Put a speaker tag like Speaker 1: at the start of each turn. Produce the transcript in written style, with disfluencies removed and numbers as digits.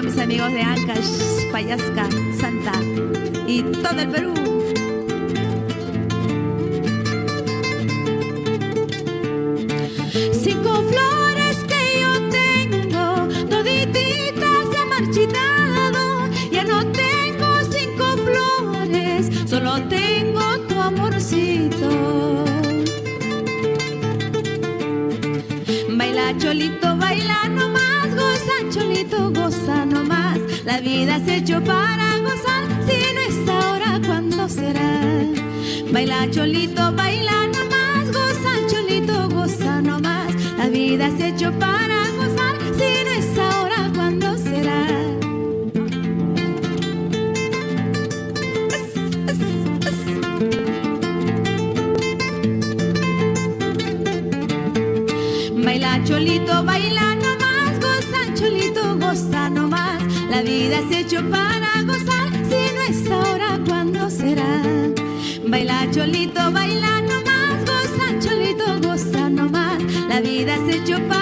Speaker 1: todos mis amigos de Ancash, Payasca, Santa y todo el Perú. Cinco flores que yo tengo, todititas se han marchitado. Ya no tengo cinco flores, solo tengo tu amorcito. Baila cholito, baila nomás, goza cholito, goza nomás. La vida se hecho para gozar, si no es ahora, ¿cuándo será? Baila cholito, baila nomás, goza cholito, goza nomás. La vida se hecho para gozar, si no es ahora, ¿cuándo será? Baila cholito, baila nomás, goza cholito, goza nomás. La vida se hecho para gozar, si no es ahora, ¿cuándo será? Baila cholito, baila nomás, goza cholito, goza nomás. La vida se hecho para